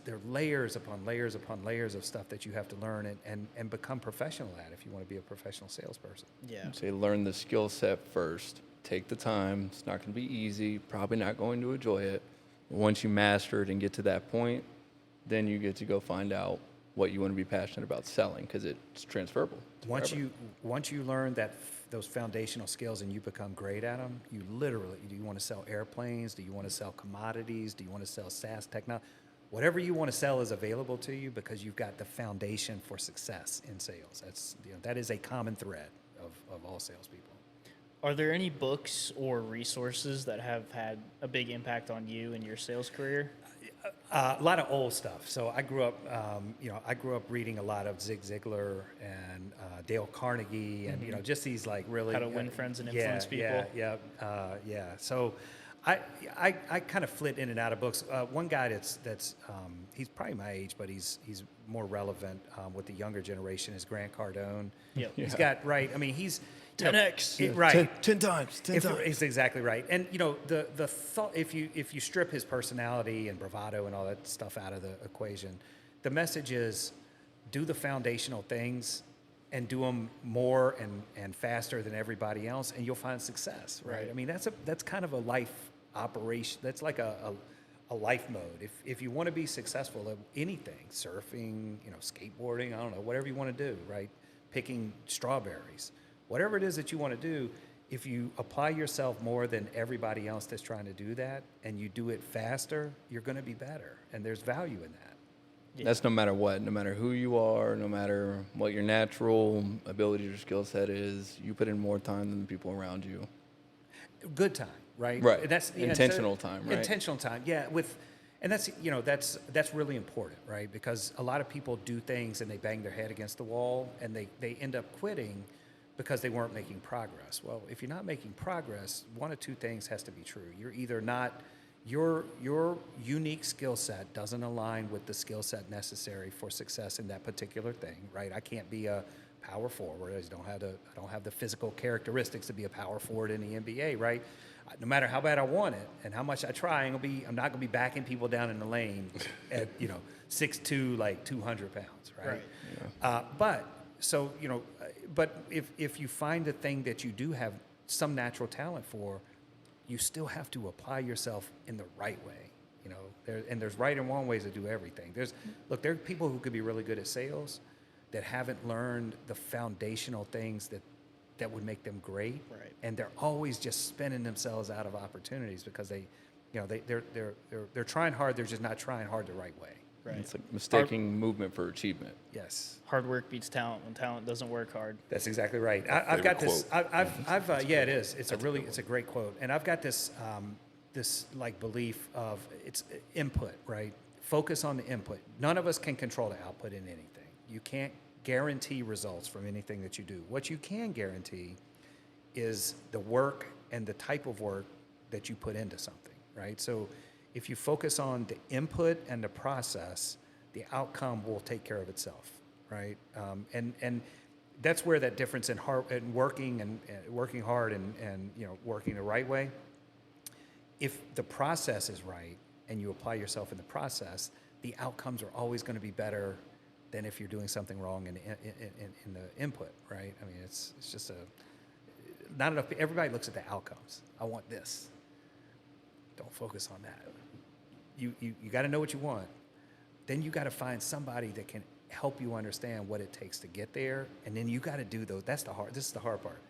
there are layers upon layers upon layers of stuff that you have to learn and become professional at if you want to be a professional salesperson. Yeah. Say learn the skill set first. Take the time. It's not going to be easy. Probably not going to enjoy it. Once you master it and get to that point, then you get to go find out what you want to be passionate about selling because it's transferable. Once you learn those foundational skills and you become great at them, do you want to sell airplanes? Do you want to sell commodities? Do you want to sell SaaS technology? Whatever you want to sell is available to you because you've got the foundation for success in sales. That is a common thread of all salespeople. Are there any books or resources that have had a big impact on you in your sales career? A lot of old stuff. So I grew up, I grew up reading a lot of Zig Ziglar and Dale Carnegie, and just these like really How to win friends and yeah, influence people. yeah. So I kind of flit in and out of books. One guy that's he's probably my age, but he's more relevant with the younger generation is Grant Cardone. Yep. He's got right. I mean, he's 10x. right. 10 times. It's exactly right. And the thought, if you strip his personality and bravado and all that stuff out of the equation, the message is do the foundational things and do them more and faster than everybody else, and you'll find success. Right. I mean, that's kind of a life operation. That's like a life mode. If you want to be successful at anything, surfing, skateboarding, I don't know, whatever you want to do, right? Picking strawberries. Whatever it is that you want to do, if you apply yourself more than everybody else that's trying to do that and you do it faster, you're going to be better. And there's value in that. Yeah. That's no matter what, no matter who you are, no matter what your natural ability or skill set is, you put in more time than the people around you. Good time, right? Right. That's Intentional time, right? Intentional time, yeah. And that's really important, right? Because a lot of people do things and they bang their head against the wall and they end up quitting because they weren't making progress. Well, if you're not making progress, one of two things has to be true. You're either not, your unique skill set doesn't align with the skill set necessary for success in that particular thing, right? I can't be a power forward. I don't have the physical characteristics to be a power forward in the NBA, right? No matter how bad I want it and how much I try, I'm not gonna be backing people down in the lane at 6'2", like 200 pounds, right? Right. But if you find a thing that you do have some natural talent for, you still have to apply yourself in the right way. There's right and wrong ways to do everything. There are people who could be really good at sales that haven't learned the foundational things that would make them great, Right. and they're always just spinning themselves out of opportunities because they're trying hard. They're just not trying hard the right way. Right. It's like mistaking movement for achievement. Yes. Hard work beats talent when talent doesn't work hard. That's exactly right. I've got this. Quote. Yeah, it is. It's a great quote, and I've got this like belief of it's input, right? Focus on the input. None of us can control the output in anything. You can't guarantee results from anything that you do. What you can guarantee is the work and the type of work that you put into something, right? So if you focus on the input and the process, the outcome will take care of itself, right? And that's where that difference in working and working hard and working the right way. If the process is right and you apply yourself in the process, the outcomes are always going to be better than if you're doing something wrong in the input, right? I mean, it's just not enough. Everybody looks at the outcomes. I want this. Don't focus on that. You got to know what you want. Then you got to find somebody that can help you understand what it takes to get there, and then you got to do those. This is the hard part.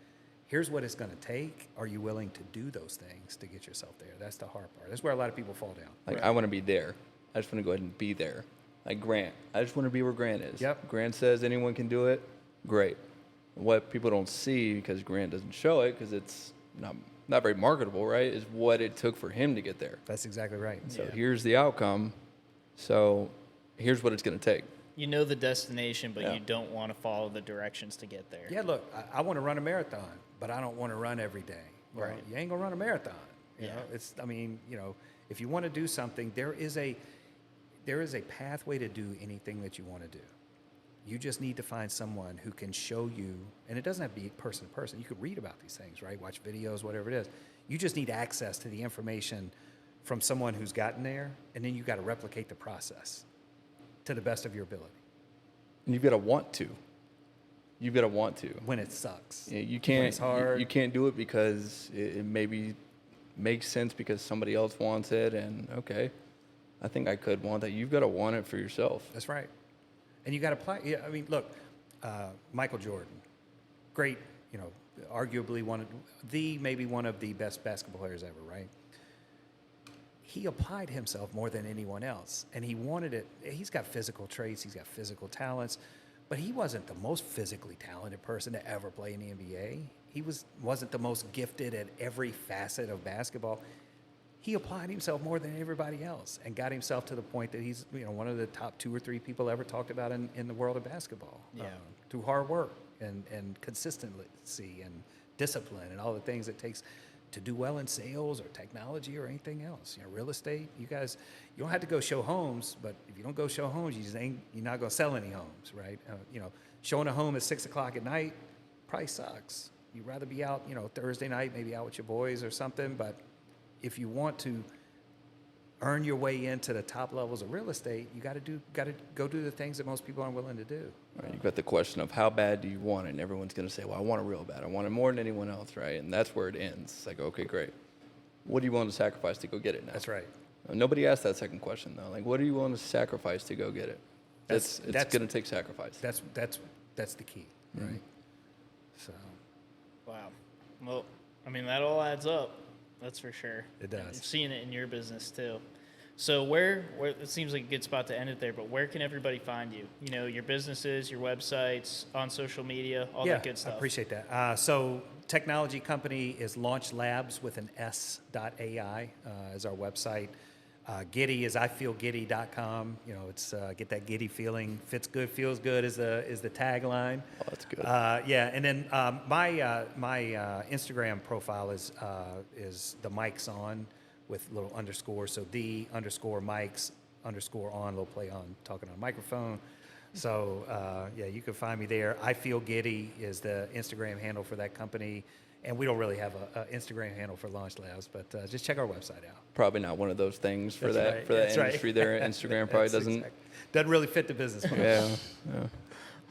Here's what it's going to take. Are you willing to do those things to get yourself there? That's the hard part. That's where a lot of people fall down. Like, Right. I want to be there. I just want to go ahead and be there. Like Grant. I just want to be where Grant is. Yep. Grant says anyone can do it. Great. What people don't see, because Grant doesn't show it, because it's not very marketable, right, is what it took for him to get there. That's exactly right. So Yeah. here's the outcome. So here's what it's going to take. You know the destination, but Yeah. you don't want to follow the directions to get there. Yeah, look, I want to run a marathon, but I don't want to run every day. Well, Right. You ain't gonna run a marathon. You Yeah. know, if you want to do something, there is a pathway to do anything that you want to do. You just need to find someone who can show you, and it doesn't have to be person to person. You could read about these things, right? Watch videos, whatever it is. You just need access to the information from someone who's gotten there, and then you got to replicate the process to the best of your ability And you've got to want to. You've got to want to. when it sucks. Yeah, you When can't. it's hard. You can't do it because it maybe makes sense because somebody else wants it, and okay, I think I could want that. You've got to want it for yourself. That's right. And you got to play. Yeah, I mean, look, Michael Jordan, great, arguably maybe one of the best basketball players ever, right? He applied himself more than anyone else, and he wanted it. He's got physical traits, he's got physical talents, but he wasn't the most physically talented person to ever play in the NBA. He wasn't the most gifted at every facet of basketball. he applied himself more than everybody else and got himself to the point that he's, one of the top 2 or 3 people ever talked about in the world of basketball. Yeah. Through hard work and consistency and discipline and all the things it takes to do well in sales or technology or anything else. Real estate, you guys, you don't have to go show homes, but if you don't go show homes, you're not going to sell any homes, right? Showing a home at 6 o'clock at night probably sucks. You'd rather be out, Thursday night, maybe out with your boys or something. But if you want to earn your way into the top levels of real estate, you got to go do the things that most people aren't willing to do. Right, you've got the question of how bad do you want it, and everyone's going to say, well, I want it real bad. I want it more than anyone else, right? And that's where it ends. It's like, okay, great. What are you willing to sacrifice to go get it now? That's right. Nobody asked that second question, though. Like, what are you willing to sacrifice to go get it? It's going to take sacrifice. That's the key, right? So. Wow. Well, I mean, that all adds up. That's for sure. It does. I'm seeing it in your business too. So where it seems like a good spot to end it there, but where can everybody find you? Your businesses, your websites, on social media, all that good stuff. I appreciate that. So technology company is Launch Labs with an S.ai is our website. Giddy is ifeelgiddy.com. It's get that giddy feeling. Fits good, feels good is the tagline. Oh, that's good. And then my Instagram profile is the mics on with little underscore. So the underscore mics underscore on, little play on talking on a microphone. So you can find me there. I Feel Giddy is the Instagram handle for that company. And we don't really have an Instagram handle for Launch Labs, but just check our website out. Probably not one of those things for That's that right. industry there. Instagram probably doesn't. Doesn't really fit the business model. Yeah.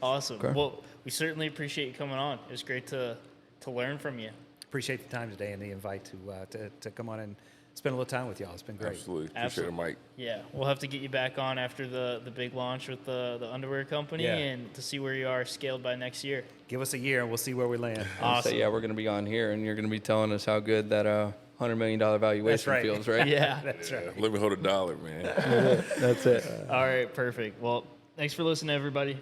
Awesome. Okay. Well, we certainly appreciate you coming on. It was great to learn from you. Appreciate the time today and the invite to come on and spend a little time with y'all. It's been great. Absolutely. Appreciate it, Mike. Yeah, we'll have to get you back on after the big launch with the underwear company and to see where you are scaled by next year. Give us a year and we'll see where we land. Awesome. So, yeah, we're going to be on here, and you're going to be telling us how good that $100 million valuation right. feels, right? Yeah. That's right. Let me hold $1, man. That's it. All right, perfect. Well, thanks for listening, everybody.